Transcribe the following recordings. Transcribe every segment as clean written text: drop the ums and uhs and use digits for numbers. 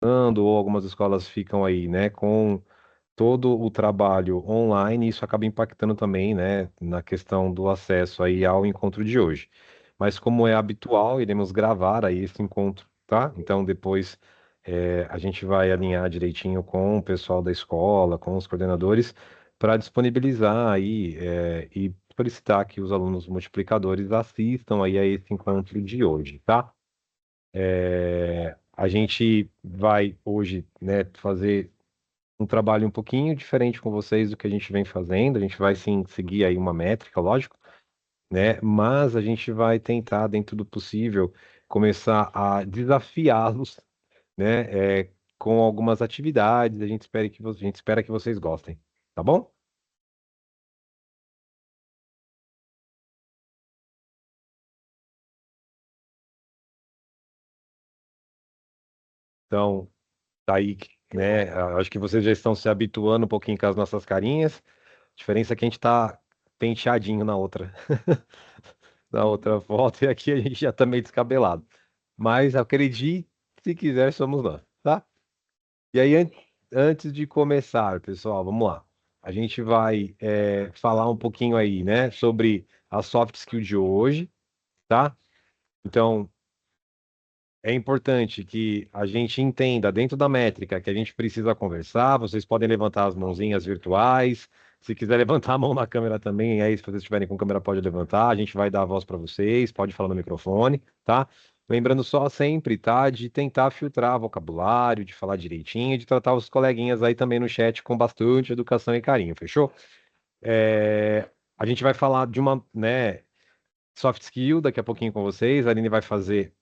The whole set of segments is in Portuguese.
ou algumas escolas ficam aí, né, com todo o trabalho online, isso acaba impactando também, né, na questão do acesso aí ao encontro de hoje. Mas como é habitual, iremos gravar aí esse encontro, tá? Então depois a gente vai alinhar direitinho com o pessoal da escola, com os coordenadores, para disponibilizar aí e solicitar que os alunos multiplicadores assistam aí a esse encontro de hoje, tá? A gente vai hoje, né, fazer um trabalho um pouquinho diferente com vocês do que a gente vem fazendo. A gente vai sim seguir aí uma métrica, lógico, né? Mas a gente vai tentar, dentro do possível, começar a desafiá-los, né? Com algumas atividades. A gente espera que vocês gostem, tá bom? Então, tá aí, né? Acho que vocês já estão se habituando um pouquinho com as nossas carinhas. A diferença é que a gente tá penteadinho na outra, na outra foto, e aqui a gente já tá meio descabelado. Mas acredite, se quiser, somos nós, tá? E aí, antes de começar, pessoal, vamos lá. A gente vai falar um pouquinho aí, né, sobre a soft skill de hoje, tá? Então, é importante que a gente entenda dentro da métrica que a gente precisa conversar. Vocês podem levantar as mãozinhas virtuais. Se quiser levantar a mão na câmera também, aí se vocês estiverem com câmera, pode levantar. A gente vai dar a voz para vocês, pode falar no microfone, tá? Lembrando só sempre, tá? De tentar filtrar vocabulário, de falar direitinho, de tratar os coleguinhas aí também no chat com bastante educação e carinho, fechou? A gente vai falar de uma, né, soft skill daqui a pouquinho com vocês. A Aline vai fazer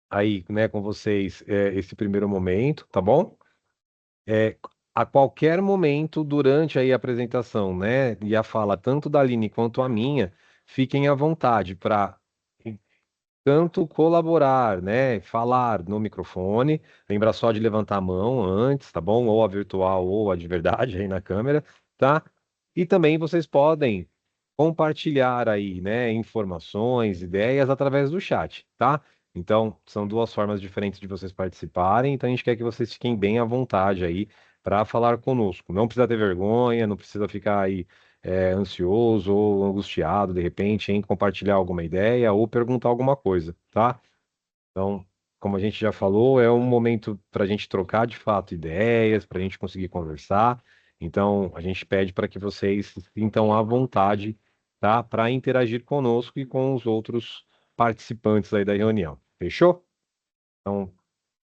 aí, né, com vocês esse primeiro momento, tá bom? É, a qualquer momento durante aí a apresentação, né, e a fala tanto da Aline quanto a minha, fiquem à vontade para tanto colaborar, né, falar no microfone, lembra só de levantar a mão antes, tá bom? Ou a virtual ou a de verdade aí na câmera, tá? E também vocês podem compartilhar aí, né, informações, ideias através do chat, tá? Então, são duas formas diferentes de vocês participarem, então a gente quer que vocês fiquem bem à vontade aí para falar conosco. Não precisa ter vergonha, não precisa ficar aí ansioso ou angustiado de repente em compartilhar alguma ideia ou perguntar alguma coisa, tá? Então, como a gente já falou, é um momento para a gente trocar de fato ideias, para a gente conseguir conversar. Então, a gente pede para que vocês se sintam à vontade, tá? Para interagir conosco e com os outros participantes aí da reunião. Fechou? Então,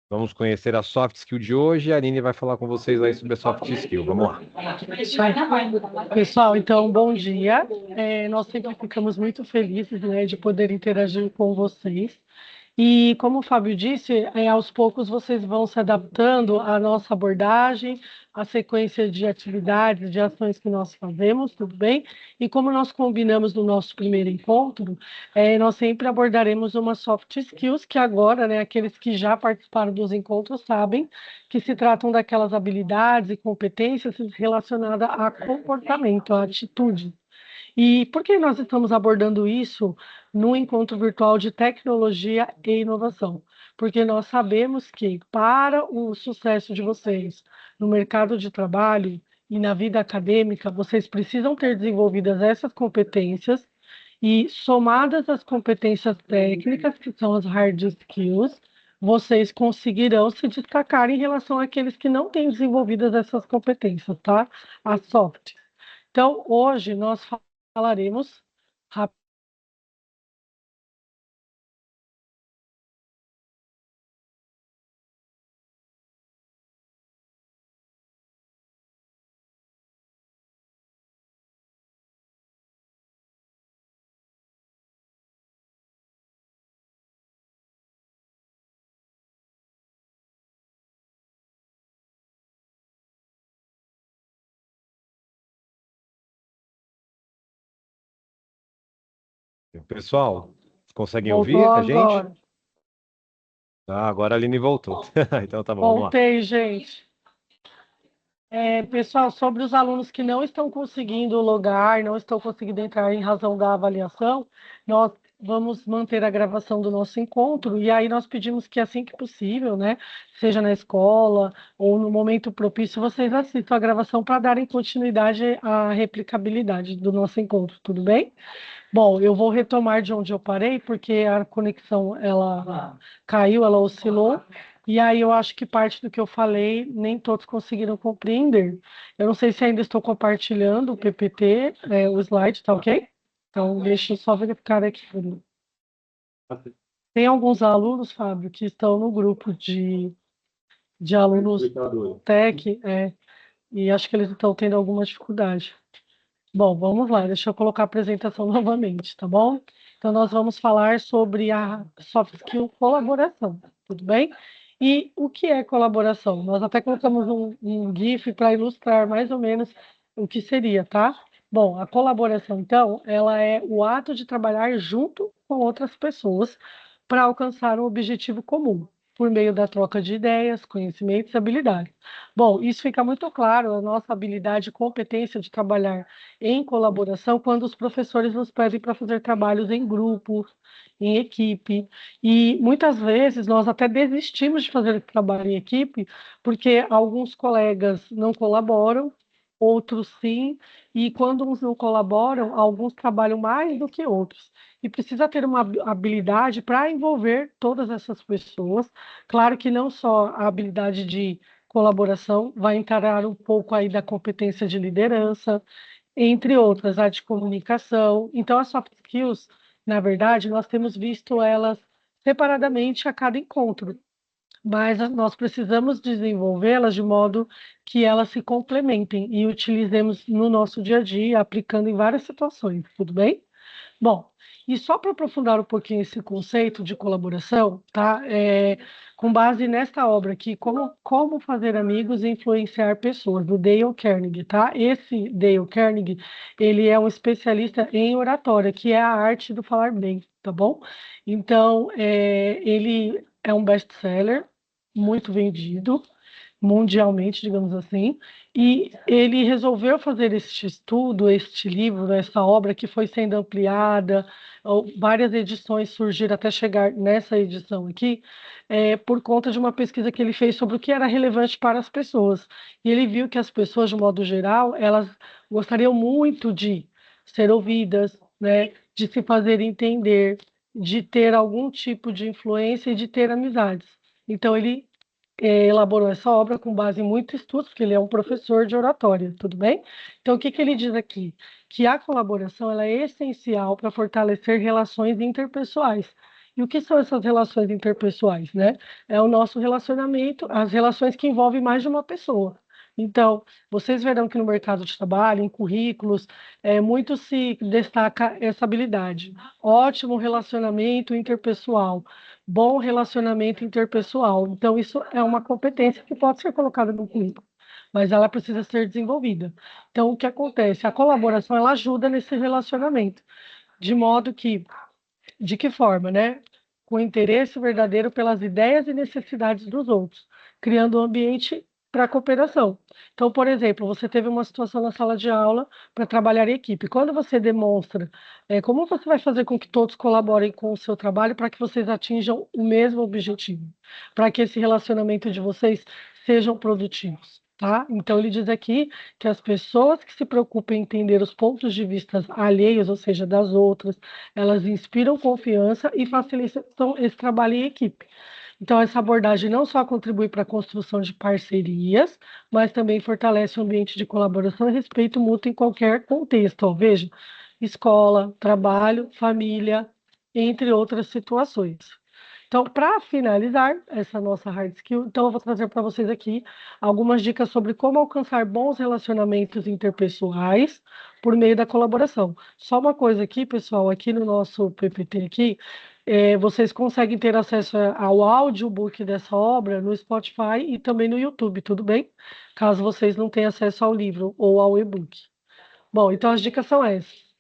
vamos conhecer a soft skill de hoje. A Aline vai falar com vocês aí sobre a soft skill. Vamos lá. Pessoal, então, bom dia. Nós sempre ficamos muito felizes, né, de poder interagir com vocês. E como o Fábio disse, aos poucos vocês vão se adaptando à nossa abordagem, à sequência de atividades, de ações que nós fazemos, tudo bem? E como nós combinamos no nosso primeiro encontro, nós sempre abordaremos uma soft skills, que agora, né, aqueles que já participaram dos encontros sabem que se tratam daquelas habilidades e competências relacionadas a comportamento, a atitude. E por que nós estamos abordando isso no encontro virtual de tecnologia e inovação? Porque nós sabemos que para o sucesso de vocês no mercado de trabalho e na vida acadêmica, vocês precisam ter desenvolvidas essas competências e somadas às competências técnicas, que são as hard skills, vocês conseguirão se destacar em relação àqueles que não têm desenvolvidas essas competências, tá? As soft. Então, hoje nós falaremos Pessoal, conseguem voltou ouvir a gente? agora. Ah, agora a Aline voltou. Então tá bom, vamos lá. Voltei, gente. Pessoal, sobre os alunos que não estão conseguindo logar, não estão conseguindo entrar em razão da avaliação, nós vamos manter a gravação do nosso encontro, e aí nós pedimos que assim que possível, né, seja na escola ou no momento propício, vocês assistam a gravação para darem continuidade à replicabilidade do nosso encontro, tudo bem? Bom, eu vou retomar de onde eu parei, porque a conexão ela caiu, ela oscilou, e aí eu acho que parte do que eu falei nem todos conseguiram compreender. Eu não sei se ainda estou compartilhando o PPT, o slide, tá ok? Então, deixa eu só verificar aqui. Tem alguns alunos, Fábio, que estão no grupo de alunos tech, e acho que eles estão tendo alguma dificuldade. Bom, vamos lá, deixa eu colocar a apresentação novamente, tá bom? Então, nós vamos falar sobre a soft skill colaboração, tudo bem? E o que é colaboração? Nós até colocamos um GIF para ilustrar mais ou menos o que seria, tá? Bom, a colaboração, então, ela é o ato de trabalhar junto com outras pessoas para alcançar um objetivo comum, por meio da troca de ideias, conhecimentos e habilidades. Bom, isso fica muito claro, a nossa habilidade e competência de trabalhar em colaboração quando os professores nos pedem para fazer trabalhos em grupo, em equipe. E muitas vezes nós até desistimos de fazer trabalho em equipe porque alguns colegas não colaboram, outros sim, e quando uns não colaboram, alguns trabalham mais do que outros. E precisa ter uma habilidade para envolver todas essas pessoas. Claro que não só a habilidade de colaboração, vai encarar um pouco aí da competência de liderança, entre outras, a de comunicação. Então, as soft skills, na verdade, nós temos visto elas separadamente a cada encontro, mas nós precisamos desenvolvê-las de modo que elas se complementem e utilizemos no nosso dia a dia, aplicando em várias situações, tudo bem? Bom, e só para aprofundar um pouquinho esse conceito de colaboração, tá? Com base nesta obra aqui, como fazer amigos e influenciar pessoas, do Dale Carnegie, tá? Esse Dale Carnegie, ele é um especialista em oratória, que é a arte do falar bem, tá bom? Então, ele é um best-seller, muito vendido, mundialmente, digamos assim, e ele resolveu fazer este estudo, este livro, essa obra que foi sendo ampliada, várias edições surgiram até chegar nessa edição aqui, por conta de uma pesquisa que ele fez sobre o que era relevante para as pessoas. E ele viu que as pessoas, de modo geral, elas gostariam muito de ser ouvidas, né, de se fazer entender, de ter algum tipo de influência e de ter amizades. Então, ele elaborou essa obra com base em muitos estudos, porque ele é um professor de oratória, tudo bem? Então, o que que ele diz aqui? Que a colaboração ela é essencial para fortalecer relações interpessoais. E o que são essas relações interpessoais, né? É o nosso relacionamento, as relações que envolvem mais de uma pessoa. Então, vocês verão que no mercado de trabalho, em currículos, muito se destaca essa habilidade. Ótimo relacionamento interpessoal, bom relacionamento interpessoal. Então, isso é uma competência que pode ser colocada no currículo, mas ela precisa ser desenvolvida. Então, o que acontece? A colaboração ela ajuda nesse relacionamento, de modo que, de que forma, né? Com interesse verdadeiro pelas ideias e necessidades dos outros, criando um ambiente para a cooperação. Então, por exemplo, você teve uma situação na sala de aula para trabalhar em equipe. Quando você demonstra como você vai fazer com que todos colaborem com o seu trabalho para que vocês atinjam o mesmo objetivo, para que esse relacionamento de vocês sejam produtivos. Tá? Então, ele diz aqui que as pessoas que se preocupam em entender os pontos de vista alheios, ou seja, das outras, elas inspiram confiança e facilitam esse trabalho em equipe. Então, essa abordagem não só contribui para a construção de parcerias, mas também fortalece o ambiente de colaboração e respeito mútuo em qualquer contexto. Ó, veja, escola, trabalho, família, entre outras situações. Então, para finalizar essa nossa hard skill, então eu vou trazer para vocês aqui algumas dicas sobre como alcançar bons relacionamentos interpessoais por meio da colaboração. Só uma coisa aqui, pessoal, aqui no nosso PPT aqui, vocês conseguem ter acesso ao audiobook dessa obra no Spotify e também no YouTube, tudo bem? Caso vocês não tenham acesso ao livro ou ao e-book. Bom, então as dicas são essas.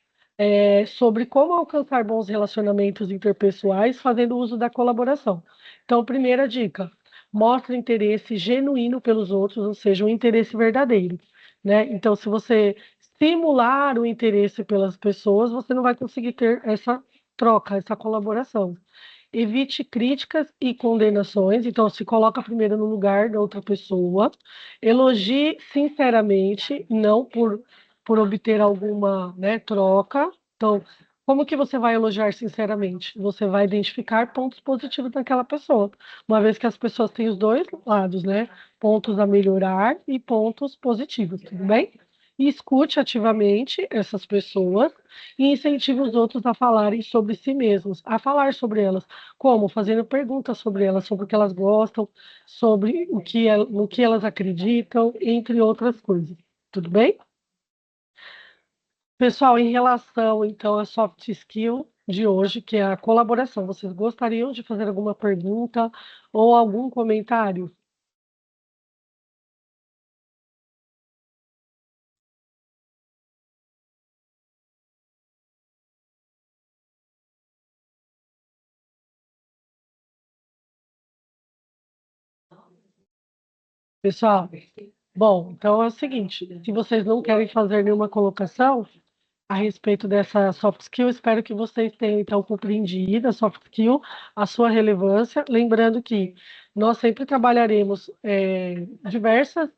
Sobre como alcançar bons relacionamentos interpessoais fazendo uso da colaboração. Então, primeira dica, mostre interesse genuíno pelos outros, ou seja, um interesse verdadeiro, né? Então, se você simular o interesse pelas pessoas, você não vai conseguir ter essa troca, essa colaboração. Evite críticas e condenações, então se coloca primeiro no lugar da outra pessoa. Elogie sinceramente, não por obter alguma, né, troca. Então, como que você vai elogiar sinceramente? Você vai identificar pontos positivos daquela pessoa, uma vez que as pessoas têm os dois lados, né? Pontos a melhorar e pontos positivos, tudo bem? E escute ativamente essas pessoas e incentive os outros a falarem sobre si mesmos, a falar sobre elas. Como? Fazendo perguntas sobre elas, sobre o que elas gostam, sobre no que elas acreditam, entre outras coisas. Tudo bem? Pessoal, em relação então à soft skill de hoje, que é a colaboração, vocês gostariam de fazer alguma pergunta ou algum comentário? Pessoal, bom, então é o seguinte, se vocês não querem fazer nenhuma colocação a respeito dessa soft skill, espero que vocês tenham então compreendido a soft skill, a sua relevância, lembrando que nós sempre trabalharemos diversas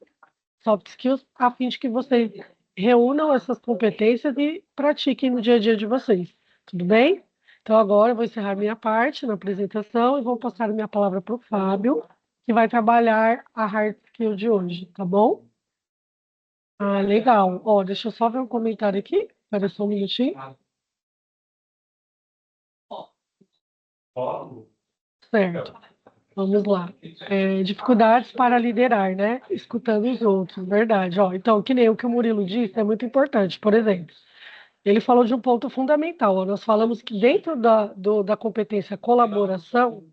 soft skills a fim de que vocês reúnam essas competências e pratiquem no dia a dia de vocês. Tudo bem? Então agora eu vou encerrar minha parte na apresentação e vou passar minha palavra para o Fábio, que vai trabalhar a hard skill de hoje, tá bom? Ah, legal. Ó, deixa eu só ver um comentário aqui. Espera só um minutinho. Certo. Vamos lá. Dificuldades para liderar, né? Escutando os outros, verdade. Ó, então, que nem o que o Murilo disse, é muito importante. Por exemplo, ele falou de um ponto fundamental. Ó, nós falamos que dentro da competência colaboração,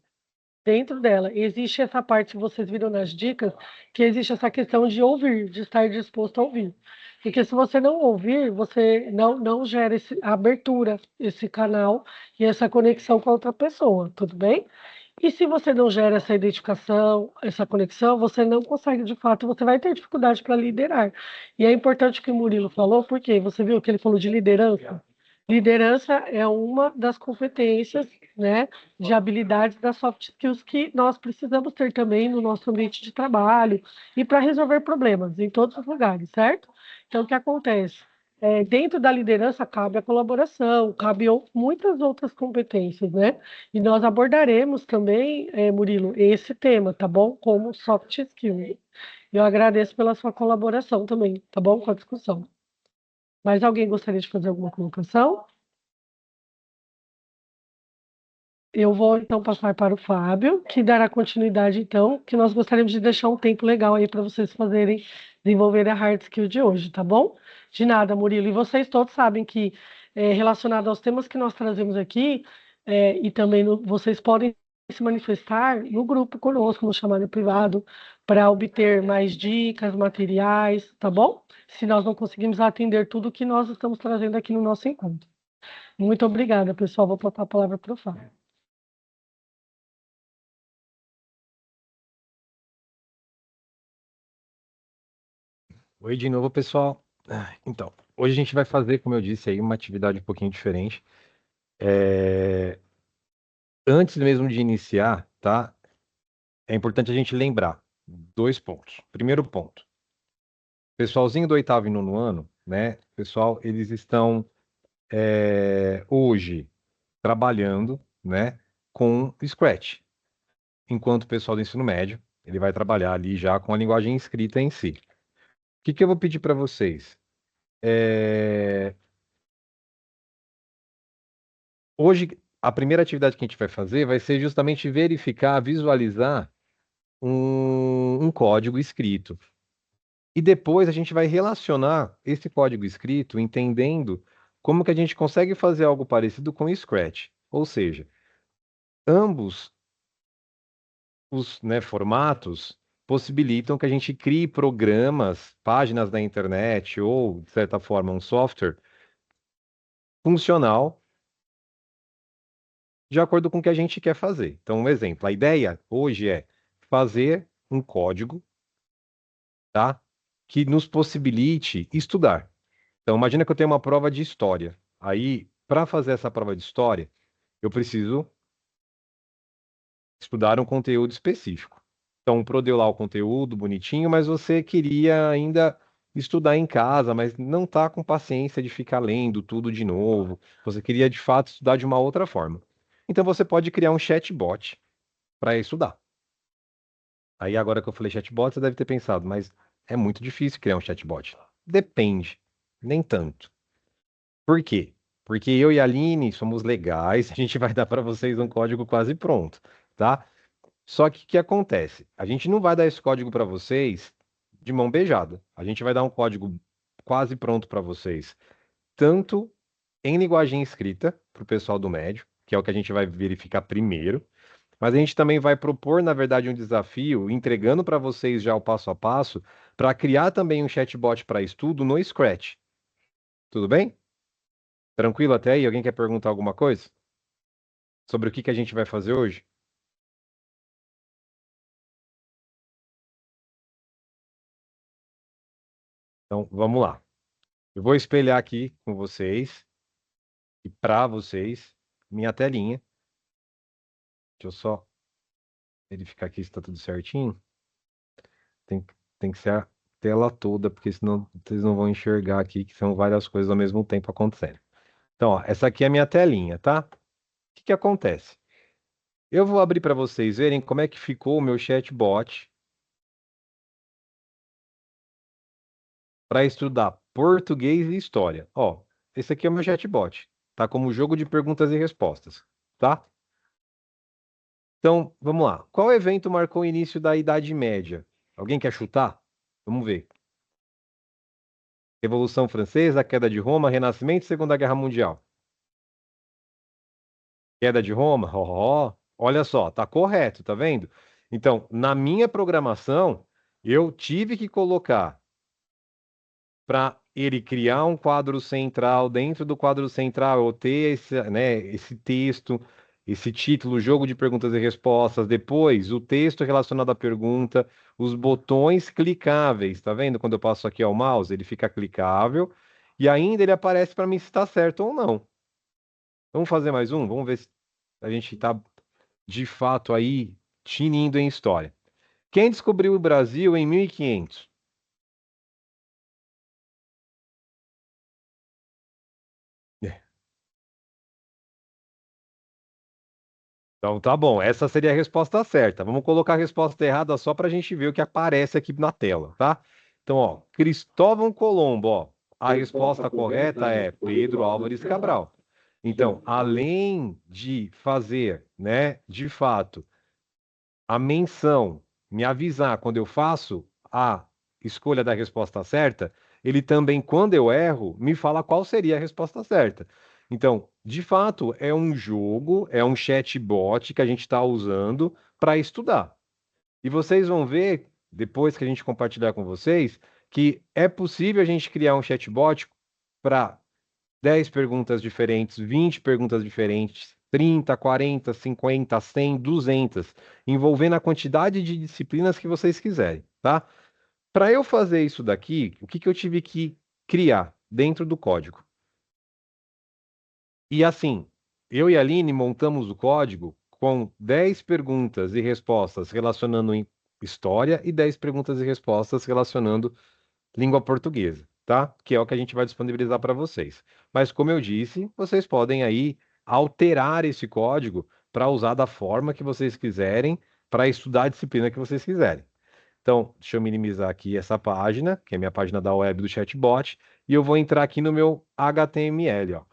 dentro dela, existe essa parte que vocês viram nas dicas, que existe essa questão de ouvir, de estar disposto a ouvir. Porque se você não ouvir, você não gera a abertura, esse canal e essa conexão com a outra pessoa, tudo bem? E se você não gera essa identificação, essa conexão, você não consegue, de fato, você vai ter dificuldade para liderar. E é importante o que o Murilo falou, porque você viu que ele falou de liderança? Liderança é uma das competências, né, de habilidades das soft skills que nós precisamos ter também no nosso ambiente de trabalho e para resolver problemas em todos os lugares, certo? Então, o que acontece? Dentro da liderança cabe a colaboração, cabe muitas outras competências, né? E nós abordaremos também, Murilo, esse tema, tá bom? Como soft skills. Eu agradeço pela sua colaboração também, tá bom? Com a discussão. Mais alguém gostaria de fazer alguma colocação? Eu vou então passar para o Fábio, que dará continuidade, então, que nós gostaríamos de deixar um tempo legal aí para vocês fazerem, desenvolverem a hard skill de hoje, tá bom? De nada, Murilo. E vocês todos sabem que, relacionado aos temas que nós trazemos aqui, e também vocês podem se manifestar no grupo conosco, no chamado privado, para obter mais dicas, materiais, tá bom? Se nós não conseguimos atender tudo que nós estamos trazendo aqui no nosso encontro. Muito obrigada, pessoal. Vou passar a palavra para o Fábio. Oi de novo, pessoal. Então, hoje a gente vai fazer, como eu disse aí, uma atividade um pouquinho diferente. Antes mesmo de iniciar, tá? É importante a gente lembrar dois pontos. Primeiro ponto, pessoalzinho do oitavo e nono ano, né? Pessoal, eles estão hoje trabalhando, né, com Scratch, enquanto o pessoal do ensino médio, ele vai trabalhar ali já com a linguagem escrita em si. O que que eu vou pedir para vocês? Hoje, a primeira atividade que a gente vai fazer vai ser justamente verificar, visualizar um código escrito. E depois a gente vai relacionar esse código escrito, entendendo como que a gente consegue fazer algo parecido com o Scratch. Ou seja, ambos os, né, formatos possibilitam que a gente crie programas, páginas da internet ou, de certa forma, um software funcional de acordo com o que a gente quer fazer. Então, um exemplo, a ideia hoje é fazer um código, tá? Que nos possibilite estudar. Então, imagina que eu tenho uma prova de história. Aí, para fazer essa prova de história, eu preciso estudar um conteúdo específico. Então, deu lá o conteúdo bonitinho, mas você queria ainda estudar em casa, mas não está com paciência de ficar lendo tudo de novo. Você queria, de fato, estudar de uma outra forma. Então, você pode criar um chatbot para estudar. Aí, agora que eu falei chatbot, você deve ter pensado, mas é muito difícil criar um chatbot. Depende, nem tanto. Por quê? Porque eu e a Aline somos legais, a gente vai dar para vocês um código quase pronto, tá? Só que o que acontece? A gente não vai dar esse código para vocês de mão beijada. A gente vai dar um código quase pronto para vocês, tanto em linguagem escrita, para o pessoal do médio, que é o que a gente vai verificar primeiro, mas a gente também vai propor, na verdade, um desafio, entregando para vocês já o passo a passo, para criar também um chatbot para estudo no Scratch. Tudo bem? Tranquilo até aí? Alguém quer perguntar alguma coisa sobre o que a gente vai fazer hoje? Então, vamos lá. Eu vou espelhar aqui com vocês e para vocês minha telinha. Deixa eu só verificar aqui se está tudo certinho. Tem, tem que ser a tela toda, porque senão vocês não vão enxergar aqui, que são várias coisas ao mesmo tempo acontecendo. Então, ó, essa aqui é a minha telinha, tá? O que acontece? Eu vou abrir para vocês verem como é que ficou o meu chatbot para estudar português e história. Ó, esse aqui é o meu chatbot. Tá como jogo de perguntas e respostas, tá? Então, vamos lá. Qual evento marcou o início da Idade Média? Alguém quer chutar? Vamos ver. Revolução Francesa, queda de Roma, Renascimento, Segunda Guerra Mundial. Queda de Roma? Ó, olha só, tá correto, tá vendo? Então, na minha programação, eu tive que colocar para ele criar um quadro central, dentro do quadro central eu ter esse, né, esse texto, esse título, jogo de perguntas e respostas, depois o texto relacionado à pergunta, os botões clicáveis, tá vendo? Quando eu passo aqui ao mouse, ele fica clicável e ainda ele aparece para mim se está certo ou não. Vamos fazer mais um? Vamos ver se a gente está de fato aí tinindo em história. Quem descobriu o Brasil em 1500? Então tá bom, essa seria a resposta certa. Vamos colocar a resposta errada só para a gente ver o que aparece aqui na tela, tá? Então, ó, Cristóvão Colombo, ó, a resposta correta é Pedro Álvares Cabral. Então, além de fazer, né, de fato, a menção, me avisar quando eu faço a escolha da resposta certa, ele também, quando eu erro, me fala qual seria a resposta certa. Então, de fato, é um jogo, é um chatbot que a gente está usando para estudar. E vocês vão ver, depois que a gente compartilhar com vocês, que é possível a gente criar um chatbot para 10 perguntas diferentes, 20 perguntas diferentes, 30, 40, 50, 100, 200, envolvendo a quantidade de disciplinas que vocês quiserem, tá? Para eu fazer isso daqui, o que que eu tive que criar dentro do código? E assim, eu e a Aline montamos o código com 10 perguntas e respostas relacionando em história e 10 perguntas e respostas relacionando língua portuguesa, tá? Que é o que a gente vai disponibilizar para vocês. Mas como eu disse, vocês podem aí alterar esse código para usar da forma que vocês quiserem, para estudar a disciplina que vocês quiserem. Então, deixa eu minimizar aqui essa página, que é a minha página da web do chatbot, e eu vou entrar aqui no meu HTML, ó.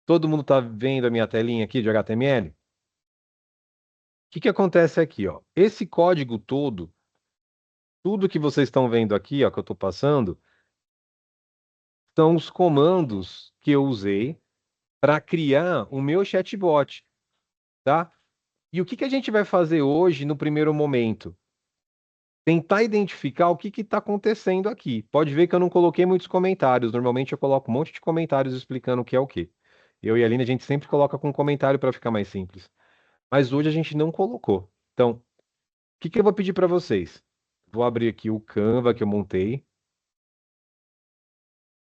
Todo mundo está vendo a minha telinha aqui de HTML? O que que acontece aqui, ó? Esse código todo, tudo que vocês estão vendo aqui, ó, que eu estou passando, são os comandos que eu usei para criar o meu chatbot, tá? E o que que a gente vai fazer hoje no primeiro momento? Tentar identificar o que está acontecendo aqui. Pode ver que eu não coloquei muitos comentários. Normalmente eu coloco um monte de comentários explicando o que é o quê. Eu e a Aline, a gente sempre coloca com comentário para ficar mais simples. Mas hoje a gente não colocou. Então, o que que eu vou pedir para vocês? Vou abrir aqui o Canva que eu montei.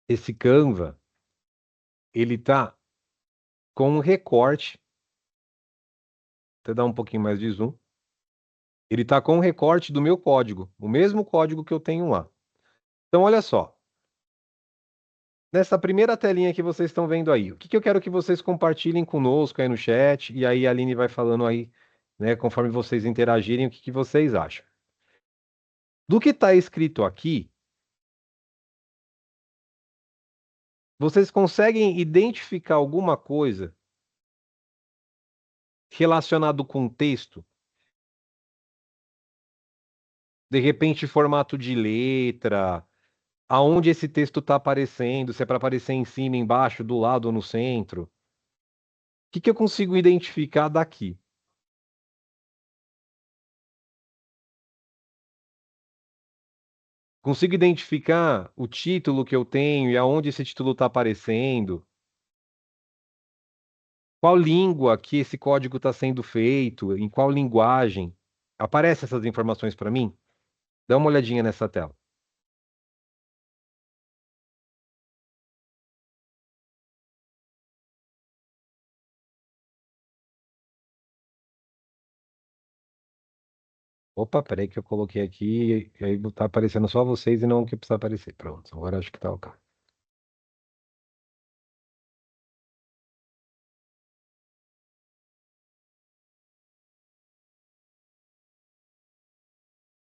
Esse Canva, ele tá com um recorte. Vou dar um pouquinho mais de zoom. Ele está com um recorte do meu código, o mesmo código que eu tenho lá. Então, olha só. Nessa primeira telinha que vocês estão vendo aí, o que que eu quero que vocês compartilhem conosco aí no chat, e aí a Aline vai falando aí, né, conforme vocês interagirem, o que que vocês acham. Do que está escrito aqui, vocês conseguem identificar alguma coisa relacionado com texto? De repente, formato de letra, aonde esse texto está aparecendo, se é para aparecer em cima, embaixo, do lado ou no centro? O que que eu consigo identificar daqui? Consigo identificar o título que eu tenho e aonde esse título está aparecendo? Qual língua que esse código está sendo feito? Em qual linguagem? Aparecem essas informações para mim? Dá uma olhadinha nessa tela. Opa, peraí que eu coloquei aqui e aí tá aparecendo só vocês e não o que precisa aparecer. Pronto, agora acho que tá ok.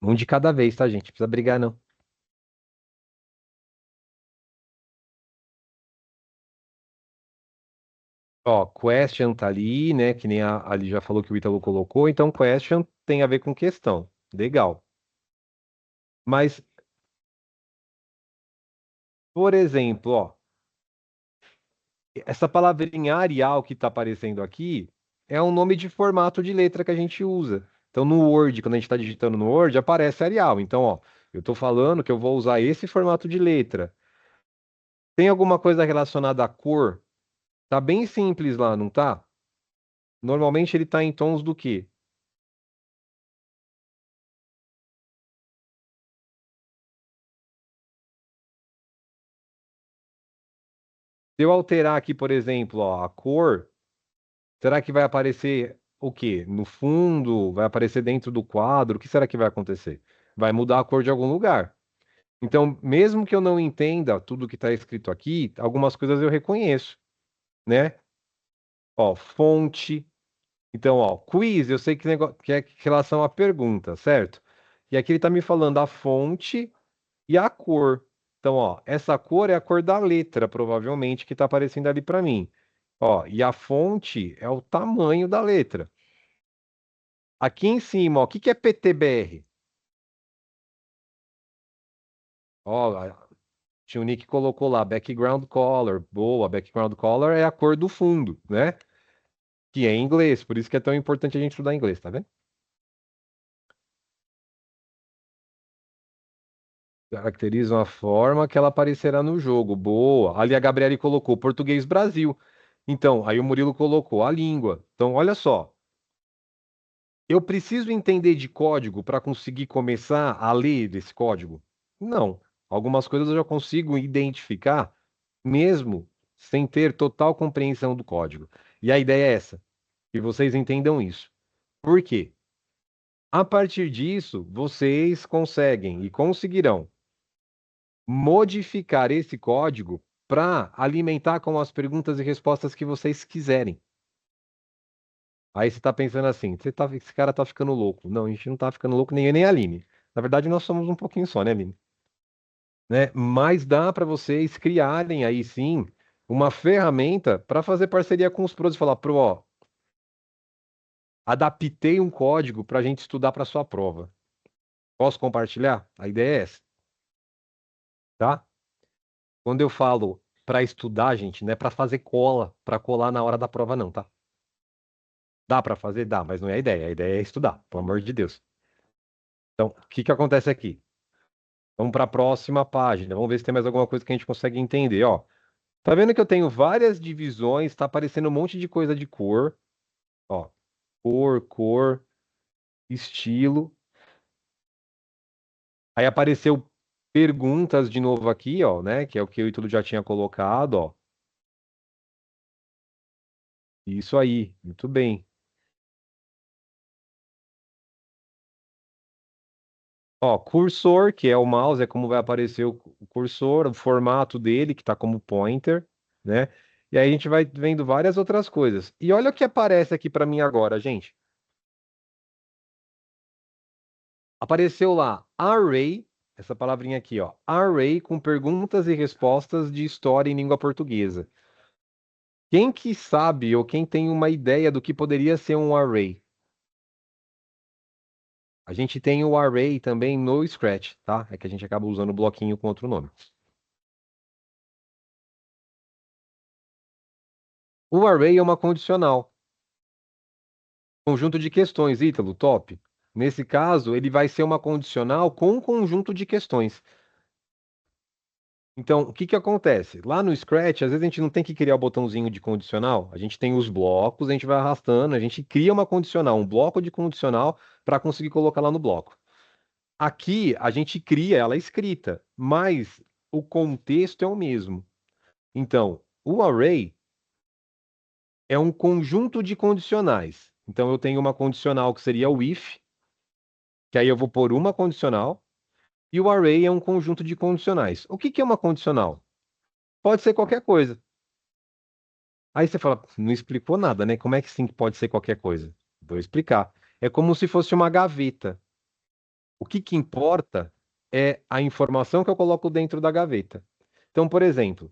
Um de cada vez, tá, gente? Não precisa brigar, não. Ó, question tá ali, né? Que nem ali já falou que o Ítalo colocou. Então, question tem a ver com questão. Legal. Mas, por exemplo, ó, essa palavrinha Arial que tá aparecendo aqui é um nome de formato de letra que a gente usa. Então, no Word, quando a gente está digitando no Word, aparece Arial. Então, ó, eu tô falando que eu vou usar esse formato de letra. Tem alguma coisa relacionada à cor? Tá bem simples lá, não tá? Normalmente ele tá em tons do quê? Se eu alterar aqui, por exemplo, ó, a cor, será que vai aparecer o quê? No fundo? Vai aparecer dentro do quadro? O que será que vai acontecer? Vai mudar a cor de algum lugar. Então, mesmo que eu não entenda tudo que está escrito aqui, algumas coisas eu reconheço, né? Ó, fonte. Então, ó, quiz, eu sei que é em relação à pergunta, certo? E aqui ele está me falando a fonte e a cor. Então, ó, essa cor é a cor da letra, provavelmente, que está aparecendo ali para mim. Ó, e a fonte é o tamanho da letra. Aqui em cima, ó, o que que é PTBR? Ó, o Nick colocou lá, background color. Boa, background color é a cor do fundo, né? Que é em inglês, por isso que é tão importante a gente estudar inglês, tá vendo? Caracterizam a forma que ela aparecerá no jogo. Boa. Ali a Gabriele colocou português Brasil. Então, aí o Murilo colocou a língua. Então, olha só. Eu preciso entender de código para conseguir começar a ler esse código? Não. Algumas coisas eu já consigo identificar mesmo sem ter total compreensão do código. E a ideia é essa, que vocês entendam isso. Por quê? A partir disso, vocês conseguem e conseguirão modificar esse código para alimentar com as perguntas e respostas que vocês quiserem. Aí você está pensando assim, esse cara tá ficando louco. Não, a gente não tá ficando louco, nem eu nem a Aline. Na verdade, nós somos um pouquinho só, né, Aline? Né? Mas dá para vocês criarem aí sim uma ferramenta para fazer parceria com os pros e falar, pro, ó, adaptei um código para a gente estudar para sua prova. Posso compartilhar? A ideia é essa, tá? Quando eu falo para estudar, gente, não é para fazer cola, para colar na hora da prova, não, tá? Dá para fazer? Dá, mas não é a ideia. A ideia é estudar, pelo amor de Deus. Então, o que que acontece aqui? Vamos para a próxima página. Vamos ver se tem mais alguma coisa que a gente consegue entender. Ó, tá vendo que eu tenho várias divisões? Está aparecendo um monte de coisa de cor. Ó, cor, estilo. Aí apareceu perguntas de novo aqui, ó, né? Que é o que eu e tudo já tinha colocado, ó. Isso aí, muito bem. Ó, cursor, que é o mouse, é como vai aparecer o cursor, o formato dele, que está como pointer, né? E aí a gente vai vendo várias outras coisas. E olha o que aparece aqui para mim agora, gente. Apareceu lá, array, essa palavrinha aqui, ó, array com perguntas e respostas de história em língua portuguesa. Quem que sabe ou quem tem uma ideia do que poderia ser um array? A gente tem o array também no Scratch, tá? É que a gente acaba usando o bloquinho com outro nome. O array é uma condicional, conjunto de questões, Ítalo, top. Nesse caso, ele vai ser uma condicional com um conjunto de questões. Então, o que que acontece? Lá no Scratch, às vezes a gente não tem que criar o botãozinho de condicional, a gente tem os blocos, a gente vai arrastando, a gente cria uma condicional, um bloco de condicional para conseguir colocar lá no bloco. Aqui, a gente cria ela escrita, mas o contexto é o mesmo. Então, o array é um conjunto de condicionais. Então, eu tenho uma condicional que seria o if, que aí eu vou pôr uma condicional, e o array é um conjunto de condicionais. O que que é uma condicional? Pode ser qualquer coisa. Aí você fala, não explicou nada, né? Como é que sim pode ser qualquer coisa? Vou explicar. É como se fosse uma gaveta. O que que importa é a informação que eu coloco dentro da gaveta. Então, por exemplo,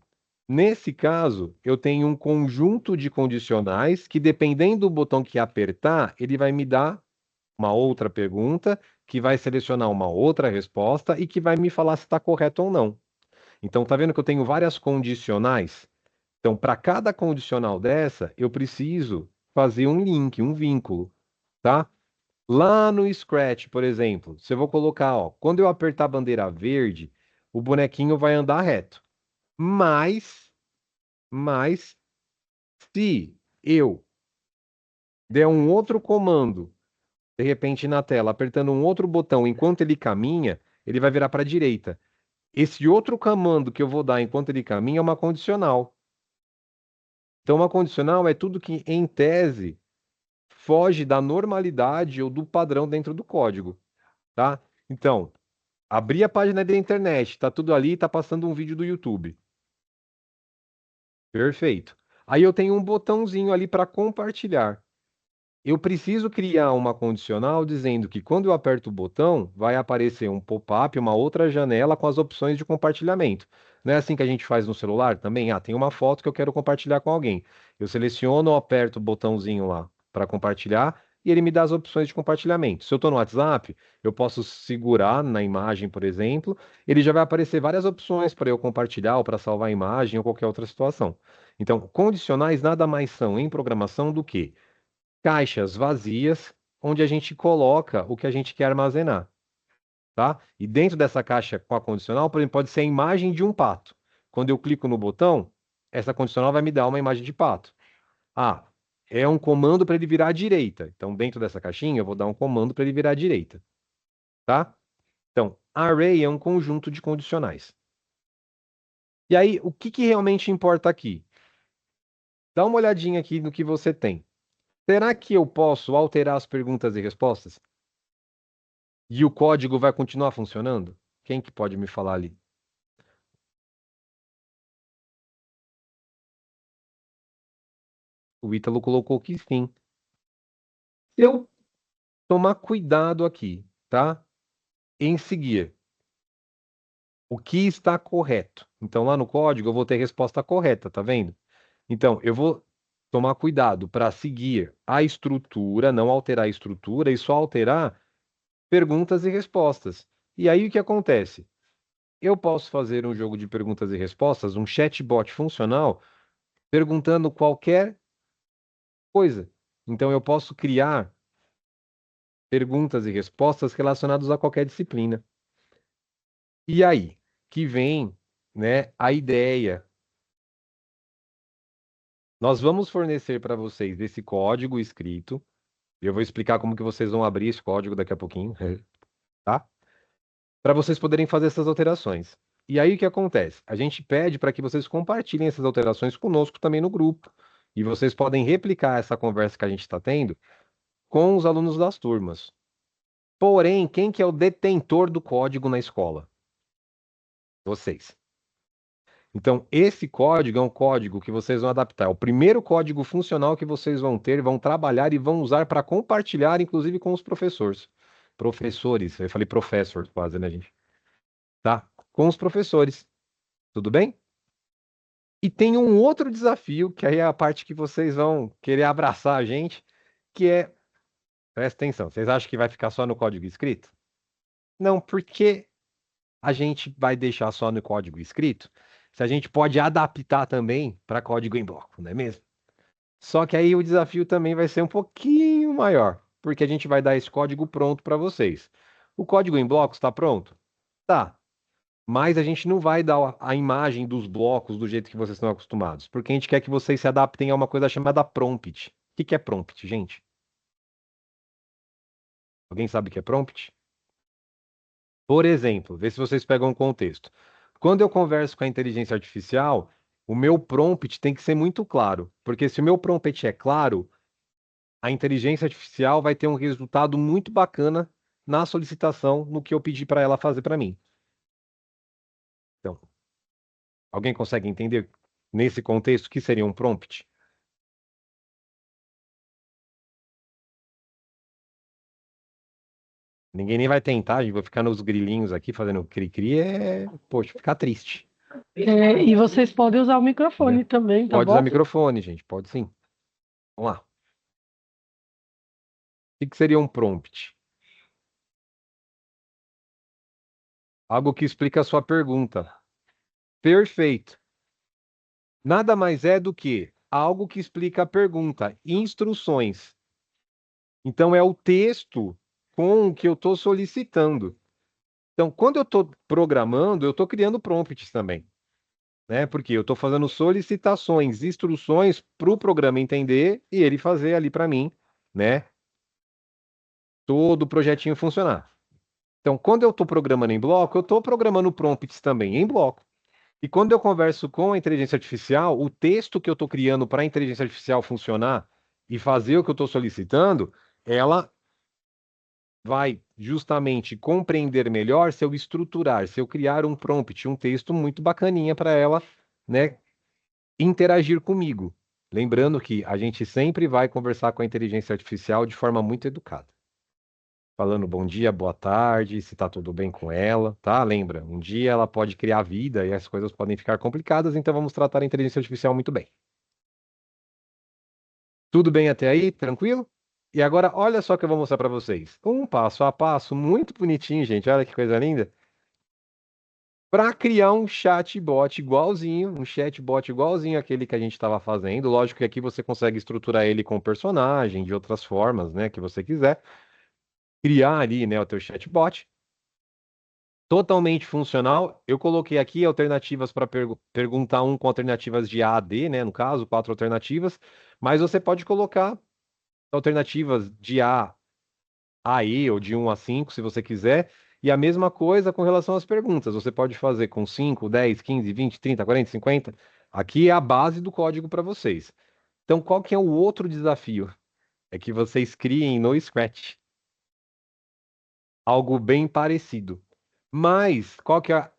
nesse caso, eu tenho um conjunto de condicionais que, dependendo do botão que apertar, ele vai me dar uma outra pergunta, que vai selecionar uma outra resposta e que vai me falar se está correto ou não. Então, tá vendo que eu tenho várias condicionais? Então, para cada condicional dessa, eu preciso fazer um link, um vínculo, tá? Lá no Scratch, por exemplo, se eu vou colocar, ó, quando eu apertar a bandeira verde, o bonequinho vai andar reto. Mas, se eu der um outro comando, de repente na tela, apertando um outro botão enquanto ele caminha, ele vai virar para a direita. Esse outro comando que eu vou dar enquanto ele caminha é uma condicional. Então, uma condicional é tudo que, em tese, foge da normalidade ou do padrão dentro do código, tá? Então, abri a página da internet, tá tudo ali, tá passando um vídeo do YouTube. Perfeito. Aí eu tenho um botãozinho ali para compartilhar. Eu preciso criar uma condicional dizendo que quando eu aperto o botão, vai aparecer um pop-up, uma outra janela com as opções de compartilhamento. Não é assim que a gente faz no celular também? Ah, tem uma foto que eu quero compartilhar com alguém. Eu seleciono ou aperto o botãozinho lá para compartilhar e ele me dá as opções de compartilhamento. Se eu estou no WhatsApp, eu posso segurar na imagem, por exemplo, ele já vai aparecer várias opções para eu compartilhar ou para salvar a imagem ou qualquer outra situação. Então, condicionais nada mais são em programação do que caixas vazias onde a gente coloca o que a gente quer armazenar, tá? E dentro dessa caixa com a condicional, por exemplo, pode ser a imagem de um pato. Quando eu clico no botão, essa condicional vai me dar uma imagem de pato. Ah, é um comando para ele virar à direita. Então, dentro dessa caixinha, eu vou dar um comando para ele virar à direita, tá? Então, array é um conjunto de condicionais. E aí, o que que realmente importa aqui? Dá uma olhadinha aqui no que você tem. Será que eu posso alterar as perguntas e respostas? E o código vai continuar funcionando? Quem que pode me falar ali? O Ítalo colocou que sim. Se eu tomar cuidado aqui, tá? Em seguir o que está correto. Então, lá no código eu vou ter a resposta correta, tá vendo? Então, eu vou tomar cuidado para seguir a estrutura, não alterar a estrutura e só alterar perguntas e respostas. E aí o que acontece? Eu posso fazer um jogo de perguntas e respostas, um chatbot funcional, perguntando qualquer coisa. Então, eu posso criar perguntas e respostas relacionadas a qualquer disciplina. E aí que vem, né, a ideia. Nós vamos fornecer para vocês esse código escrito. Eu vou explicar como que vocês vão abrir esse código daqui a pouquinho, tá? Para vocês poderem fazer essas alterações. E aí o que acontece? A gente pede para que vocês compartilhem essas alterações conosco também no grupo. E vocês podem replicar essa conversa que a gente está tendo com os alunos das turmas. Porém, quem que é o detentor do código na escola? Vocês. Então, esse código é um código que vocês vão adaptar. É o primeiro código funcional que vocês vão ter, vão trabalhar e vão usar para compartilhar, inclusive com os professores. Professores, eu falei professor quase, né, gente? Tá? Com os professores. Tudo bem? E tem um outro desafio, que aí é a parte que vocês vão querer abraçar a gente, que é, presta atenção, vocês acham que vai ficar só no código escrito? Não, porque a gente vai deixar só no código escrito, se a gente pode adaptar também para código em bloco, não é mesmo? Só que aí o desafio também vai ser um pouquinho maior, porque a gente vai dar esse código pronto para vocês. O código em blocos está pronto? Tá. Mas a gente não vai dar a imagem dos blocos do jeito que vocês estão acostumados, porque a gente quer que vocês se adaptem a uma coisa chamada prompt. O que que é prompt, gente? Alguém sabe o que é prompt? Por exemplo, vê se vocês pegam um contexto. Quando eu converso com a inteligência artificial, o meu prompt tem que ser muito claro, porque se o meu prompt é claro, a inteligência artificial vai ter um resultado muito bacana na solicitação, no que eu pedi para ela fazer para mim. Então, alguém consegue entender nesse contexto o que seria um prompt? Ninguém nem vai tentar, a gente vai ficar nos grilinhos aqui fazendo cri-cri, poxa, ficar triste, E vocês podem usar o né? microfone também, tá Pode usar bom? microfone, gente, pode sim. Vamos lá. O que que seria um prompt? Algo que explica a sua pergunta. Perfeito. Nada mais é do que algo que explica a pergunta, instruções. Então, é o texto com o que eu estou solicitando. Então, quando eu estou programando, eu estou criando prompts também, né? Porque eu estou fazendo solicitações, instruções para o programa entender e ele fazer ali para mim, né? Todo o projetinho funcionar. Então, quando eu estou programando em bloco, eu estou programando prompts também em bloco. E quando eu converso com a inteligência artificial, o texto que eu estou criando para a inteligência artificial funcionar e fazer o que eu estou solicitando, ela vai justamente compreender melhor se eu estruturar, se eu criar um prompt, um texto muito bacaninha para ela, né, interagir comigo. Lembrando que a gente sempre vai conversar com a inteligência artificial de forma muito educada. Falando bom dia, boa tarde, se tá tudo bem com ela, tá? Lembra, um dia ela pode criar vida e as coisas podem ficar complicadas, então vamos tratar a inteligência artificial muito bem. Tudo bem até aí? Tranquilo? E agora, olha só que eu vou mostrar para vocês. Um passo a passo, muito bonitinho, gente. Olha que coisa linda. Para criar um chatbot igualzinho aquele que a gente estava fazendo. Lógico que aqui você consegue estruturar ele com personagem, de outras formas, né, que você quiser. Criar ali, né, o teu chatbot. Totalmente funcional. Eu coloquei aqui alternativas para perguntar um com alternativas de A a D, né, no caso, 4 alternativas. Mas você pode colocar alternativas de A a E ou de 1 a 5, se você quiser. E a mesma coisa com relação às perguntas. Você pode fazer com 5, 10, 15, 20, 30, 40, 50. Aqui é a base do código para vocês. Então, qual que é o outro desafio? É que vocês criem no Scratch algo bem parecido. Mas, qual que é,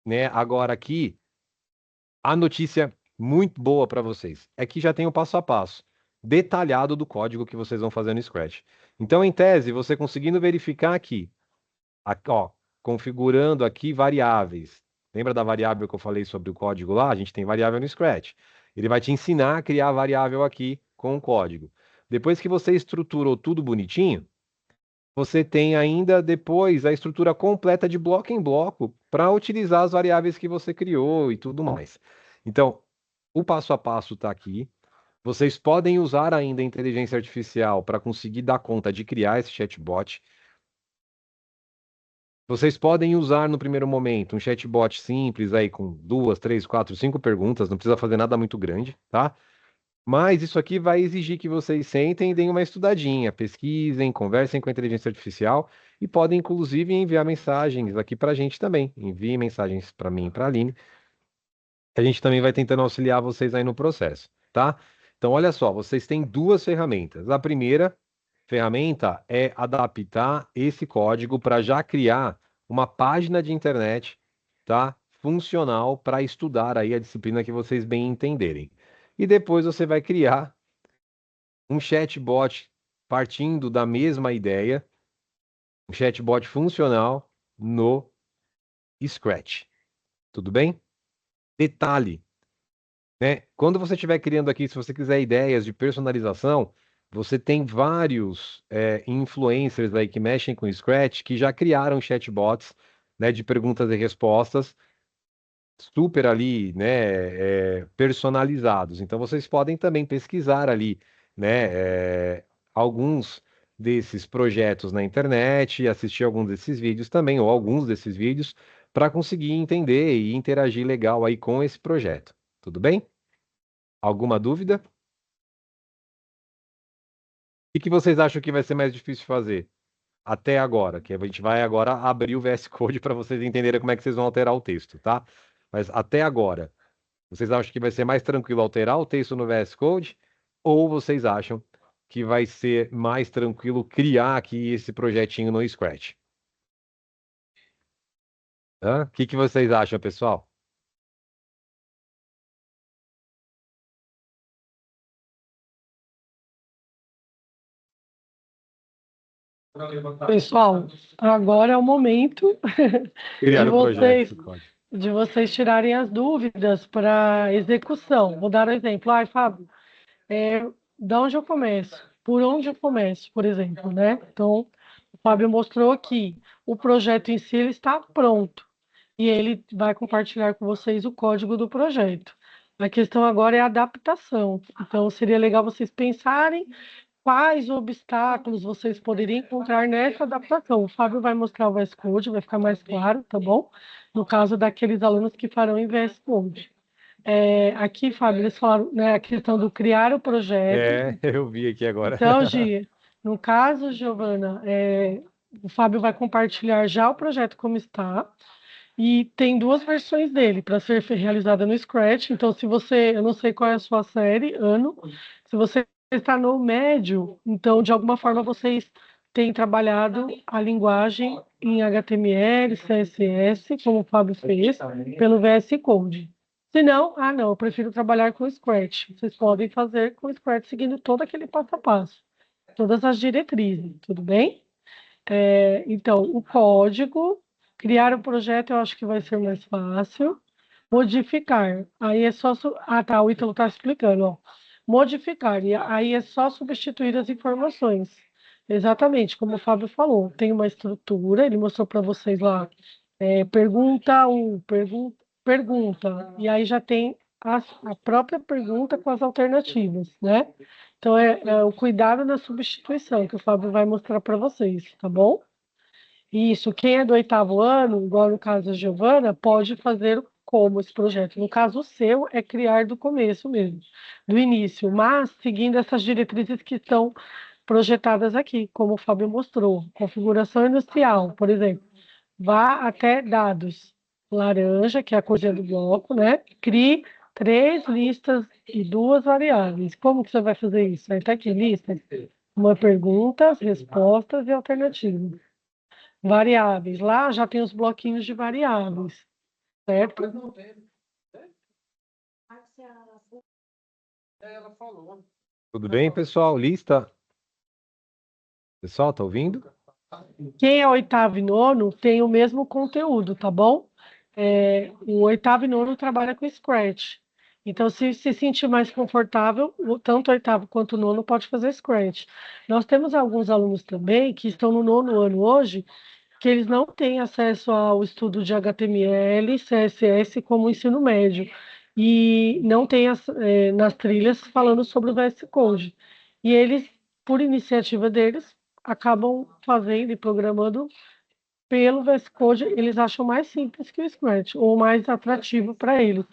né, agora aqui, a notícia muito boa para vocês? É que já tem o passo a passo detalhado do código que vocês vão fazer no Scratch. Então, em tese, você conseguindo verificar aqui aqui, ó, configurando aqui variáveis. Lembra da variável que eu falei sobre o código lá? A gente tem variável no Scratch. Ele vai te ensinar a criar a variável aqui com o código. Depois que você estruturou tudo bonitinho, você tem ainda depois a estrutura completa de bloco em bloco para utilizar as variáveis que você criou e tudo mais. Então, o passo a passo está aqui. Vocês podem usar ainda a inteligência artificial para conseguir dar conta de criar esse chatbot. Vocês podem usar no primeiro momento um chatbot simples aí com 2, 3, 4, 5 perguntas, não precisa fazer nada muito grande, tá? Mas isso aqui vai exigir que vocês sentem e deem uma estudadinha, pesquisem, conversem com a inteligência artificial e podem inclusive enviar mensagens aqui para a gente também. Enviem mensagens para mim e para a Aline, que a gente também vai tentando auxiliar vocês aí no processo, tá? Então, olha só, vocês têm duas ferramentas. A primeira ferramenta é adaptar esse código para já criar uma página de internet, tá? Funcional para estudar aí a disciplina que vocês bem entenderem. E depois você vai criar um chatbot partindo da mesma ideia, um chatbot funcional no Scratch. Tudo bem? Detalhe, né? Quando você estiver criando aqui, se você quiser ideias de personalização, você tem vários influencers aí que mexem com Scratch que já criaram chatbots, né, de perguntas e respostas super ali, né, personalizados. Então vocês podem também pesquisar ali, né, alguns desses projetos na internet, assistir alguns desses vídeos também, ou alguns desses vídeos, para conseguir entender e interagir legal aí com esse projeto. Tudo bem? Alguma dúvida? O que vocês acham que vai ser mais difícil fazer até agora? Que a gente vai agora abrir o VS Code para vocês entenderem como é que vocês vão alterar o texto, tá? Mas até agora, vocês acham que vai ser mais tranquilo alterar o texto no VS Code? Ou vocês acham que vai ser mais tranquilo criar aqui esse projetinho no Scratch? Hã? O que vocês acham, pessoal? Pessoal, agora é o momento de Criar o projeto vocês do código. tirarem as dúvidas para execução. Vou dar um exemplo. Ai, Fábio, da onde eu começo? Por onde eu começo, por exemplo, né? Então, o Fábio mostrou que o projeto em si ele está pronto e ele vai compartilhar com vocês o código do projeto. A questão agora é a adaptação. Então, seria legal vocês pensarem quais obstáculos vocês poderiam encontrar nessa adaptação. O Fábio vai mostrar o VS Code, vai ficar mais claro, tá bom? No caso daqueles alunos que farão em VS Code. Aqui, Fábio, eles falaram, né, a questão do criar o projeto. Eu vi aqui agora. Então, Gi, no caso, Giovana, o Fábio vai compartilhar já o projeto como está. E tem duas versões dele para ser realizada no Scratch. Então, se você, eu não sei qual é a sua série, ano, se você está no médio, então de alguma forma vocês têm trabalhado a linguagem em HTML, CSS, como o Fábio fez, pelo VS Code. Se não, não, eu prefiro trabalhar com Scratch. Vocês podem fazer com Scratch seguindo todo aquele passo a passo, todas as diretrizes, tudo bem? Então, o código, criar o projeto eu acho que vai ser mais fácil. Modificar, aí é só. Tá, o Ítalo está explicando, ó. Modificar, e aí é só substituir as informações. Exatamente, como o Fábio falou, tem uma estrutura, ele mostrou para vocês lá, pergunta 1, pergunta, e aí já tem a própria pergunta com as alternativas, né? Então, é o cuidado na substituição que o Fábio vai mostrar para vocês, tá bom? Isso, quem é do oitavo ano, igual no caso da Giovana, pode fazer como esse projeto. No caso o seu, é criar do começo mesmo, do início, mas seguindo essas diretrizes que estão projetadas aqui, como o Fábio mostrou. Configuração industrial, por exemplo, vá até dados. Laranja, que é a corzinha do bloco, né? Crie 3 listas e 2 variáveis. Como que você vai fazer isso? Vai estar aqui, lista, uma pergunta, respostas e alternativas. Variáveis. Lá já tem os bloquinhos de variáveis, certo? Tudo bem, pessoal? Lista? Pessoal, tá ouvindo? Quem é oitavo e nono tem o mesmo conteúdo, tá bom? O oitavo e nono trabalha com Scratch. Então, se sentir mais confortável, tanto o oitavo quanto o nono pode fazer Scratch. Nós temos alguns alunos também que estão no nono ano hoje, que eles não têm acesso ao estudo de HTML, CSS como ensino médio, e não tem nas trilhas falando sobre o VS Code. E eles, por iniciativa deles, acabam fazendo e programando pelo VS Code, eles acham mais simples que o Scratch, ou mais atrativo para eles.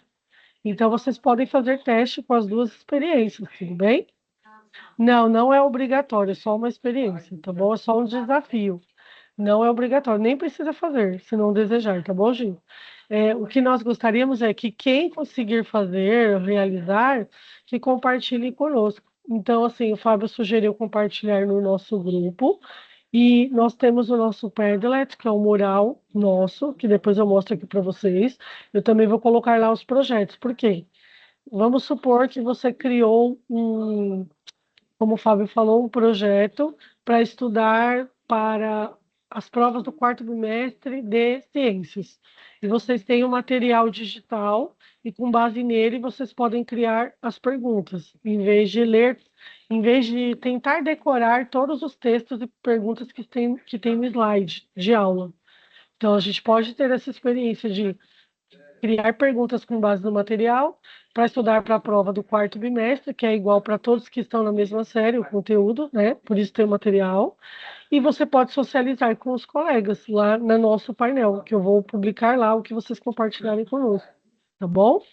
Então, vocês podem fazer teste com as duas experiências, tudo bem? Não, não é obrigatório, é só uma experiência, tá bom? É só um desafio. Não é obrigatório, nem precisa fazer, se não desejar, tá bom, Gil? O que nós gostaríamos é que quem conseguir fazer, realizar, que compartilhe conosco. Então, assim, o Fábio sugeriu compartilhar no nosso grupo. E nós temos o nosso Padlet, que é um mural nosso, que depois eu mostro aqui para vocês. Eu também vou colocar lá os projetos. Por quê? Vamos supor que você criou como o Fábio falou, um projeto para estudar para as provas do quarto bimestre de ciências. E vocês têm um material digital e com base nele vocês podem criar as perguntas, em vez de tentar decorar todos os textos e perguntas que tem no slide de aula. Então a gente pode ter essa experiência de criar perguntas com base no material para estudar para a prova do quarto bimestre, que é igual para todos que estão na mesma série, o conteúdo, né? Por isso tem o material. E você pode socializar com os colegas lá no nosso painel, que eu vou publicar lá o que vocês compartilharem conosco, tá bom?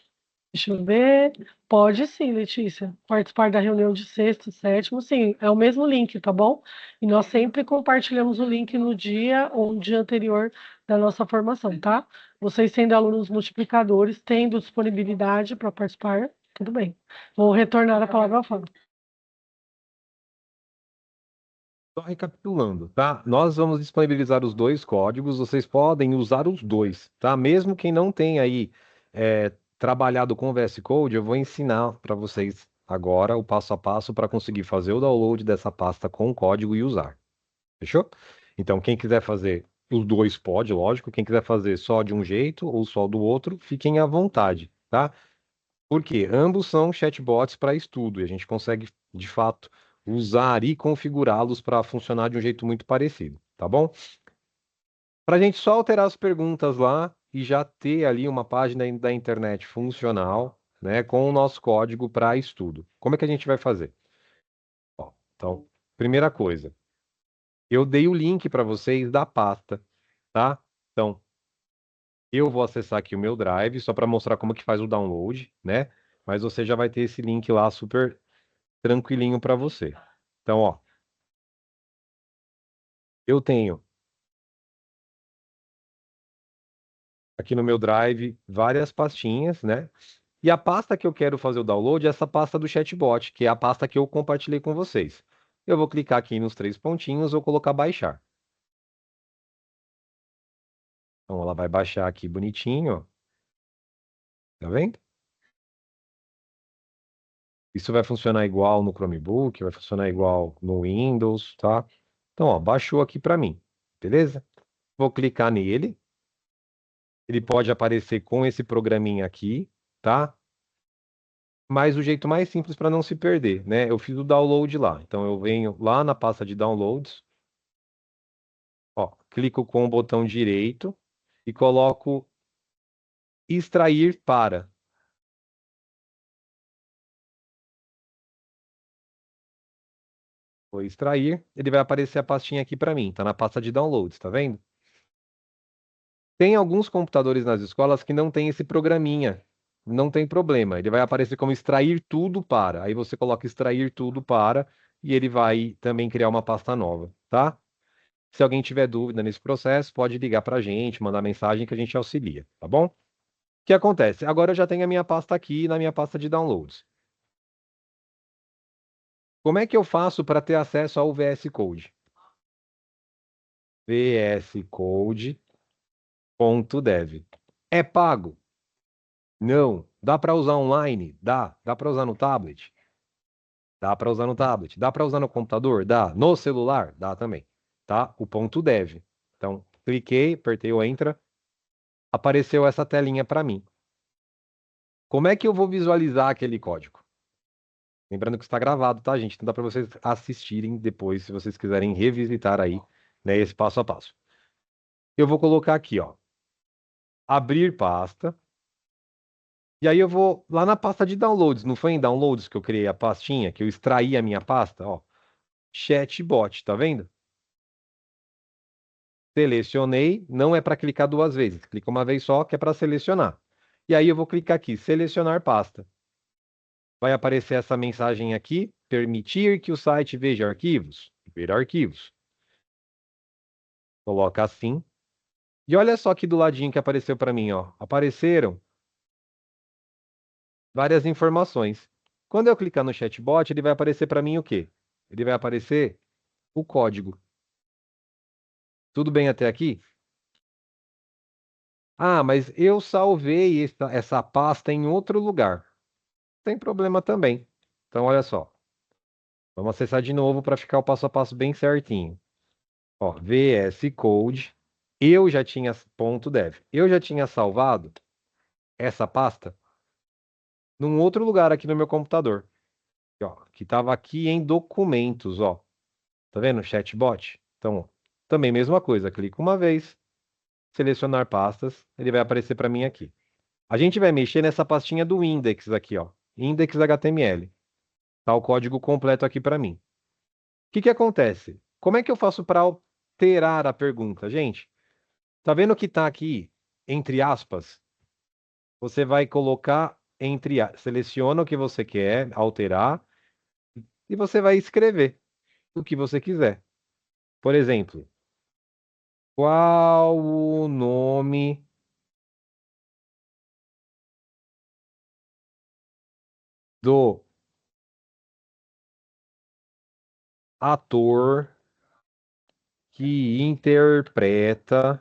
Deixa eu ver. Pode sim, Letícia. Participar da reunião de sexto, sétimo, sim. É o mesmo link, tá bom? E nós sempre compartilhamos o link no dia ou no dia anterior da nossa formação, tá? Vocês sendo alunos multiplicadores, tendo disponibilidade para participar, tudo bem. Vou retornar a palavra ao Fábio. Só recapitulando, tá? Nós vamos disponibilizar os dois códigos, vocês podem usar os dois, tá? Mesmo quem não tem aí trabalhado com o VS Code, eu vou ensinar para vocês agora o passo a passo para conseguir fazer o download dessa pasta com o código e usar. Fechou? Então, quem quiser fazer os dois pode, lógico. Quem quiser fazer só de um jeito ou só do outro, fiquem à vontade, tá? Porque ambos são chatbots para estudo e a gente consegue, de fato, usar e configurá-los para funcionar de um jeito muito parecido, tá bom? Para a gente só alterar as perguntas lá e já ter ali uma página da internet funcional, né, com o nosso código para estudo. Como é que a gente vai fazer? Ó, então, primeira coisa, eu dei o link para vocês da pasta, tá? Então, eu vou acessar aqui o meu Drive só para mostrar como que faz o download, né? Mas você já vai ter esse link lá super tranquilinho para você. Então, ó, eu tenho aqui no meu Drive várias pastinhas, né? E a pasta que eu quero fazer o download é essa pasta do chatbot, que é a pasta que eu compartilhei com vocês. Eu vou clicar aqui nos três pontinhos, vou colocar baixar. Então, ela vai baixar aqui bonitinho, ó. Tá vendo? Isso vai funcionar igual no Chromebook, vai funcionar igual no Windows, tá? Então, ó, baixou aqui para mim, beleza? Vou clicar nele. Ele pode aparecer com esse programinha aqui, tá? Mas o jeito mais simples para não se perder, né? Eu fiz o download lá. Então eu venho lá na pasta de downloads, ó, clico com o botão direito e coloco extrair para. Vou extrair, ele vai aparecer a pastinha aqui para mim, tá na pasta de downloads, tá vendo? Tem alguns computadores nas escolas que não tem esse programinha. Não tem problema, ele vai aparecer como extrair tudo para. Aí você coloca extrair tudo para e ele vai também criar uma pasta nova, tá? Se alguém tiver dúvida nesse processo, pode ligar para a gente, mandar mensagem que a gente auxilia, tá bom? O que acontece? Agora eu já tenho a minha pasta aqui na minha pasta de downloads. Como é que eu faço para ter acesso ao VS Code? vscode.dev. É pago? Não. Dá para usar online? Dá. Dá para usar no tablet? Dá para usar no tablet. Dá para usar no computador? Dá. No celular? Dá também. Tá? O ponto .dev. Então, cliquei, apertei o Enter, apareceu essa telinha para mim. Como é que eu vou visualizar aquele código? Lembrando que está gravado, tá, gente? Então dá para vocês assistirem depois, se vocês quiserem revisitar aí, né, esse passo a passo. Eu vou colocar aqui, ó, abrir pasta. E aí eu vou lá na pasta de downloads. Não foi em downloads que eu criei a pastinha, que eu extraí a minha pasta, ó. Chatbot, tá vendo? Selecionei, não é para clicar duas vezes. Clica uma vez só, que é para selecionar. E aí eu vou clicar aqui, selecionar pasta. Vai aparecer essa mensagem aqui, permitir que o site veja arquivos. Ver arquivos. Coloca assim. E olha só aqui do ladinho que apareceu para mim, ó. Apareceram várias informações. Quando eu clicar no chatbot, ele vai aparecer para mim o quê? Ele vai aparecer o código. Tudo bem até aqui? Ah, mas eu salvei essa pasta em outro lugar. Tem problema também. Então, olha só. Vamos acessar de novo para ficar o passo a passo bem certinho. Ó, VS Code. Eu já tinha ponto .dev. Eu já tinha salvado essa pasta num outro lugar aqui no meu computador. Ó, que estava aqui em documentos, ó. Tá vendo? Chatbot. Então, ó, também mesma coisa. Clico uma vez, selecionar pastas, ele vai aparecer para mim aqui. A gente vai mexer nessa pastinha do index aqui, ó. Index HTML. Tá o código completo aqui para mim. O que que acontece? Como é que eu faço para alterar a pergunta? Gente, tá vendo que tá aqui entre aspas? Você vai colocar seleciona o que você quer alterar e você vai escrever o que você quiser. Por exemplo, qual o nome do ator que interpreta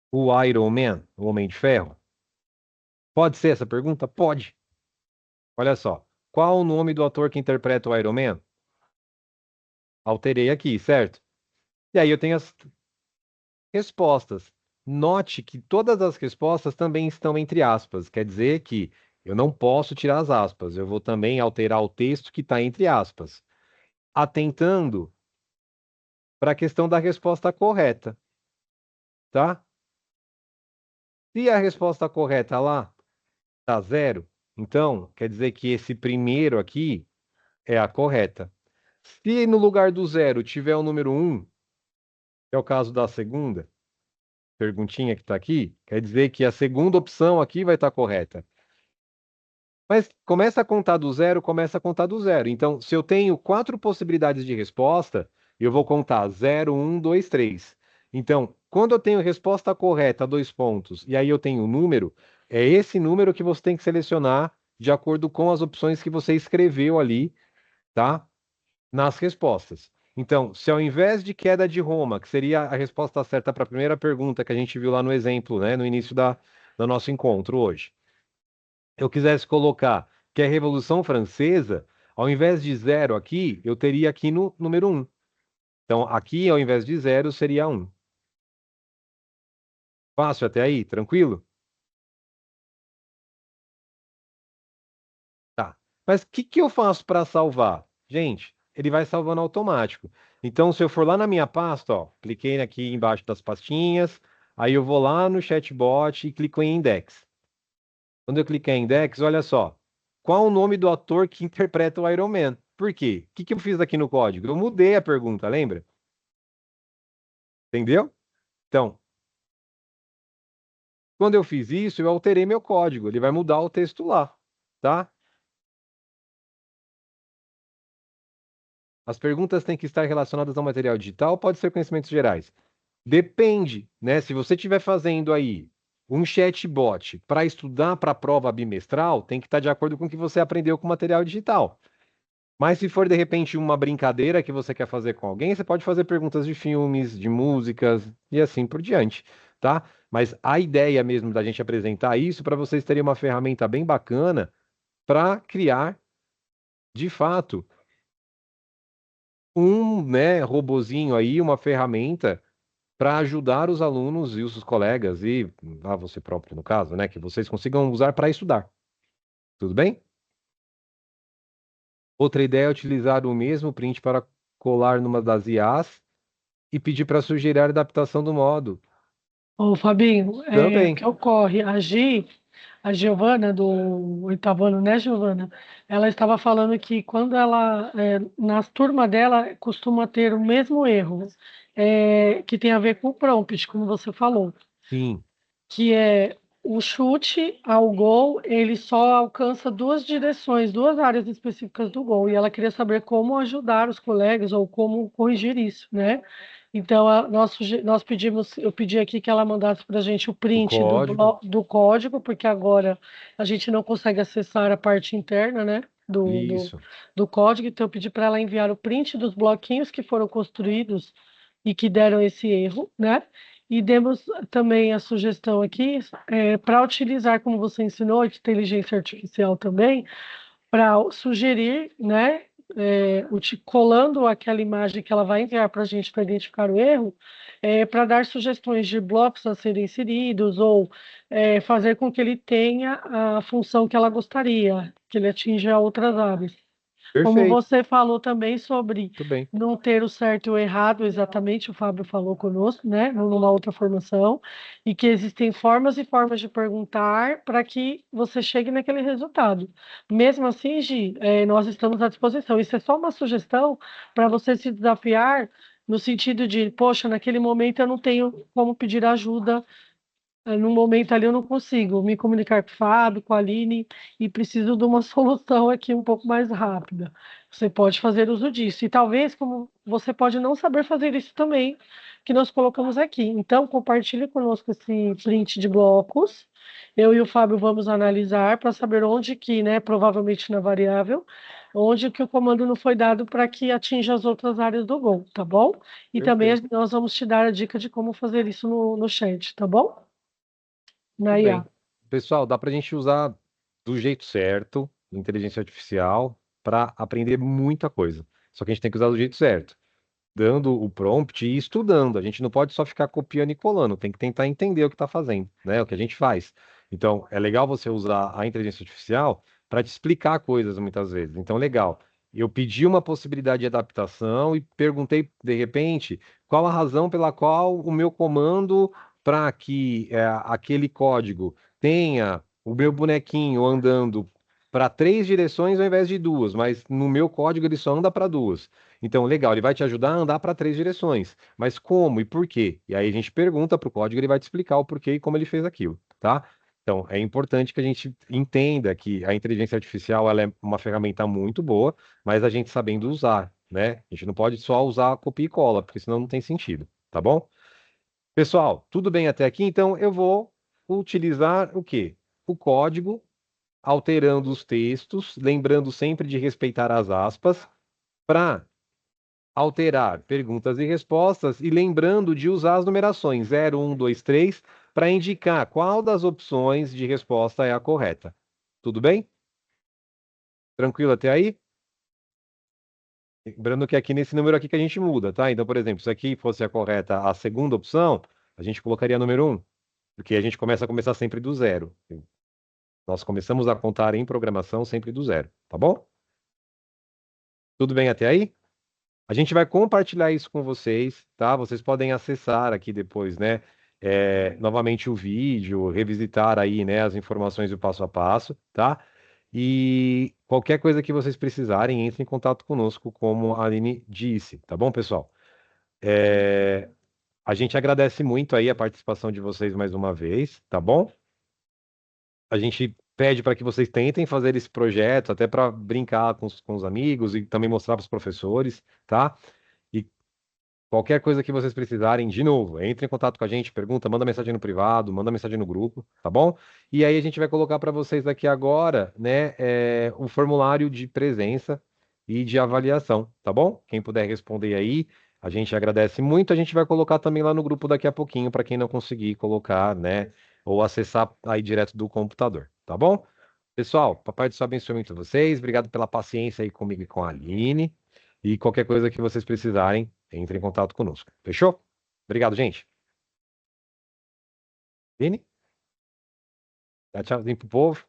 o Iron Man, o Homem de Ferro? Pode ser essa pergunta? Pode. Olha só. Qual o nome do ator que interpreta o Iron Man? Alterei aqui, certo? E aí eu tenho as respostas. Note que todas as respostas também estão entre aspas. Quer dizer que eu não posso tirar as aspas. Eu vou também alterar o texto que está entre aspas, atentando para a questão da resposta correta, tá? Se a resposta correta lá está zero, então quer dizer que esse primeiro aqui é a correta. Se no lugar do zero tiver o número um, que é o caso da segunda perguntinha que está aqui, quer dizer que a segunda opção aqui vai estar correta. Mas começa a contar do zero, começa a contar do zero. Então, se eu tenho quatro possibilidades de resposta, eu vou contar 0, 1, 2, 3. Então, quando eu tenho resposta correta, dois pontos, e aí eu tenho um número, é esse número que você tem que selecionar de acordo com as opções que você escreveu ali, tá? Nas respostas. Então, se ao invés de queda de Roma, que seria a resposta certa para a primeira pergunta que a gente viu lá no exemplo, né, no início do nosso encontro hoje, eu quisesse colocar que é a Revolução Francesa, ao invés de zero aqui, eu teria aqui no número um. Então, aqui, ao invés de zero, seria um. Fácil até aí? Tranquilo? Tá. Mas o que que eu faço para salvar? Gente, ele vai salvando automático. Então, se eu for lá na minha pasta, ó, cliquei aqui embaixo das pastinhas, aí eu vou lá no chatbot e clico em index. Quando eu clicar em index, olha só. Qual o nome do ator que interpreta o Iron Man? Por quê? O que que eu fiz aqui no código? Eu mudei a pergunta, lembra? Entendeu? Então, quando eu fiz isso, eu alterei meu código. Ele vai mudar o texto lá, tá? As perguntas têm que estar relacionadas ao material digital, pode ser conhecimentos gerais. Depende, né? Se você estiver fazendo aí um chatbot para estudar para a prova bimestral, tem que estar de acordo com o que você aprendeu com o material digital. Mas se for de repente uma brincadeira que você quer fazer com alguém, você pode fazer perguntas de filmes, de músicas e assim por diante, tá? Mas a ideia mesmo da gente apresentar isso para vocês terem uma ferramenta bem bacana para criar, de fato, um, né, robozinho aí, uma ferramenta para ajudar os alunos e os colegas e você próprio no caso, né, que vocês consigam usar para estudar. Tudo bem? Outra ideia é utilizar o mesmo print para colar numa das IAs e pedir para sugerir a adaptação do modo. Ô, Fabinho, o Também. que ocorre? A Giovana, do oitavo ano, né, Giovana? Ela estava falando que quando nas turmas dela, costuma ter o mesmo erro, que tem a ver com o prompt, como você falou, Sim. que é o chute ao gol, ele só alcança duas direções, duas áreas específicas do gol, e ela queria saber como ajudar os colegas ou como corrigir isso, né? Então, nós pedimos, eu pedi aqui que ela mandasse para a gente o O print código, do código, porque agora a gente não consegue acessar a parte interna, né? isso. Do código, então eu pedi para ela enviar o print dos bloquinhos que foram construídos e que deram esse erro, né? E demos também a sugestão aqui para utilizar, como você ensinou, de inteligência artificial também, para sugerir, né, colando aquela imagem que ela vai enviar para a gente para identificar o erro, para dar sugestões de blocos a serem inseridos ou fazer com que ele tenha a função que ela gostaria, que ele atinja outras áreas. Como Perfeito, você falou também sobre muito bem. não ter o certo e o errado, exatamente, o Fábio falou conosco, né, numa outra formação, e que existem formas e formas de perguntar para que você chegue naquele resultado. Mesmo assim, Gi, nós estamos à disposição. Isso é só uma sugestão para você se desafiar no sentido de, poxa, naquele momento eu não tenho como pedir ajuda no momento ali eu não consigo me comunicar com o Fábio, com a Aline, e preciso de uma solução aqui um pouco mais rápida. Você pode fazer uso disso. E talvez, como você pode não saber fazer isso também, que nós colocamos aqui. Então, compartilhe conosco esse print de blocos. Eu e o Fábio vamos analisar para saber onde que, né, provavelmente na variável, onde que o comando não foi dado para que atinja as outras áreas do Gol, tá bom? E também Perfeito, nós vamos te dar a dica de como fazer isso no chat, tá bom? Na tudo IA. bem. Pessoal, dá para a gente usar do jeito certo, inteligência artificial, para aprender muita coisa. Só que a gente tem que usar do jeito certo, dando o prompt e estudando. A gente não pode só ficar copiando e colando, tem que tentar entender o que está fazendo, né? O que a gente faz. Então, é legal você usar a inteligência artificial para te explicar coisas muitas vezes. Então, legal. Eu pedi uma possibilidade de adaptação e perguntei, de repente, qual a razão pela qual o meu comando para que aquele código tenha o meu bonequinho andando para três direções ao invés de duas, mas no meu código ele só anda para duas. Então, legal, ele vai te ajudar a andar para três direções. Mas como e por quê? E aí a gente pergunta para o código, ele vai te explicar o porquê e como ele fez aquilo, tá? Então, é importante que a gente entenda que a inteligência artificial ela é uma ferramenta muito boa, mas a gente sabendo usar, né? A gente não pode só usar copia e cola, porque senão não tem sentido, tá bom? Pessoal, tudo bem até aqui? Então, eu vou utilizar o quê? O código, alterando os textos, lembrando sempre de respeitar as aspas, para alterar perguntas e respostas e lembrando de usar as numerações 0, 1, 2, 3 para indicar qual das opções de resposta é a correta. Tudo bem? Tranquilo até aí? Lembrando que aqui nesse número aqui que a gente muda, tá? Então, por exemplo, se aqui fosse a correta a segunda opção, a gente colocaria número 1, porque a gente começa sempre do zero. Nós começamos a contar em programação sempre do zero, tá bom? Tudo bem até aí? A gente vai compartilhar isso com vocês, tá? Vocês podem acessar aqui depois, né? Novamente o vídeo, revisitar aí, né, as informações do passo a passo, tá? E qualquer coisa que vocês precisarem, entre em contato conosco, como a Aline disse, tá bom, pessoal? A gente agradece muito aí a participação de vocês mais uma vez, tá bom? A gente pede para que vocês tentem fazer esse projeto, até para brincar com os amigos e também mostrar para os professores, tá? E qualquer coisa que vocês precisarem, de novo, entre em contato com a gente, pergunta, manda mensagem no privado, manda mensagem no grupo, tá bom? E aí a gente vai colocar para vocês aqui agora, né, o formulário de presença e de avaliação, tá bom? Quem puder responder aí, a gente agradece muito. A gente vai colocar também lá no grupo daqui a pouquinho para quem não conseguir colocar, né, ou acessar aí direto do computador, tá bom? Pessoal, Papai do Céu abençoe muito vocês. Obrigado pela paciência aí comigo e com a Aline. E qualquer coisa que vocês precisarem, entre em contato conosco. Fechou? Obrigado, gente. Vini, dá tchauzinho pro povo.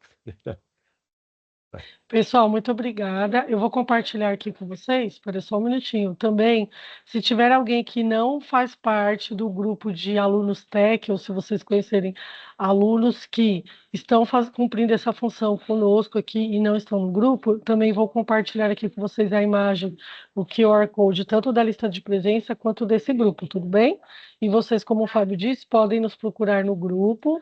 Pessoal, muito obrigada. Eu vou compartilhar aqui com vocês, espera só um minutinho. Também, se tiver alguém que não faz parte do grupo de alunos tech, ou se vocês conhecerem alunos que estão cumprindo essa função conosco aqui e não estão no grupo, também vou compartilhar aqui com vocês a imagem, o QR Code, tanto da lista de presença quanto desse grupo, tudo bem? E vocês, como o Fábio disse, podem nos procurar no grupo.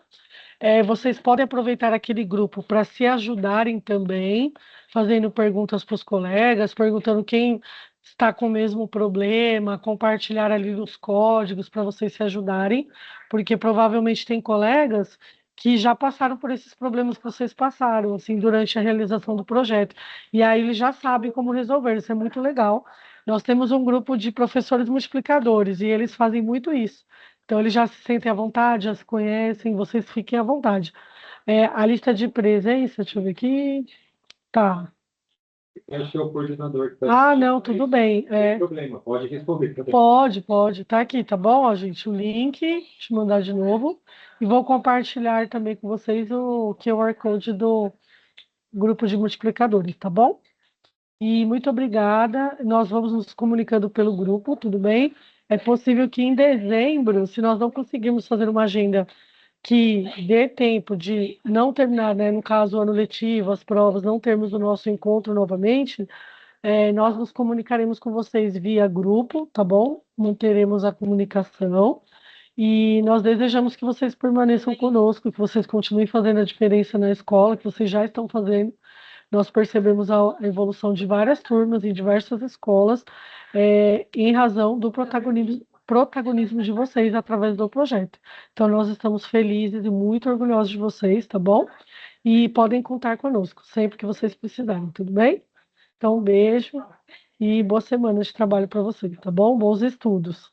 Vocês podem aproveitar aquele grupo para se ajudarem também, fazendo perguntas para os colegas, perguntando quem está com o mesmo problema, compartilhar ali os códigos para vocês se ajudarem, porque provavelmente tem colegas que já passaram por esses problemas que vocês passaram, assim, durante a realização do projeto. E aí eles já sabem como resolver, isso é muito legal. Nós temos um grupo de professores multiplicadores e eles fazem muito isso. Então, eles já se sentem à vontade, já se conhecem, vocês fiquem à vontade. A lista de presença, deixa eu ver aqui. Tá. Eu acho que é o coordenador que tá. Ah, não, tudo bem. Não tem problema, pode responder também. Pode. Tá aqui, tá bom, ó, gente? O link, deixa eu mandar de novo. E vou compartilhar também com vocês o QR Code do grupo de multiplicadores, tá bom? E muito obrigada. Nós vamos nos comunicando pelo grupo, tudo bem? É possível que em dezembro, se nós não conseguirmos fazer uma agenda que dê tempo de não terminar, né, no caso, o ano letivo, as provas, não termos o nosso encontro novamente, nós nos comunicaremos com vocês via grupo, tá bom? Manteremos a comunicação e nós desejamos que vocês permaneçam conosco, que vocês continuem fazendo a diferença na escola, que vocês já estão fazendo. Nós percebemos a evolução de várias turmas em diversas escolas, em razão do protagonismo de vocês através do projeto. Então, nós estamos felizes e muito orgulhosos de vocês, tá bom? E podem contar conosco sempre que vocês precisarem, tudo bem? Então, um beijo e boa semana de trabalho para vocês, tá bom? Bons estudos.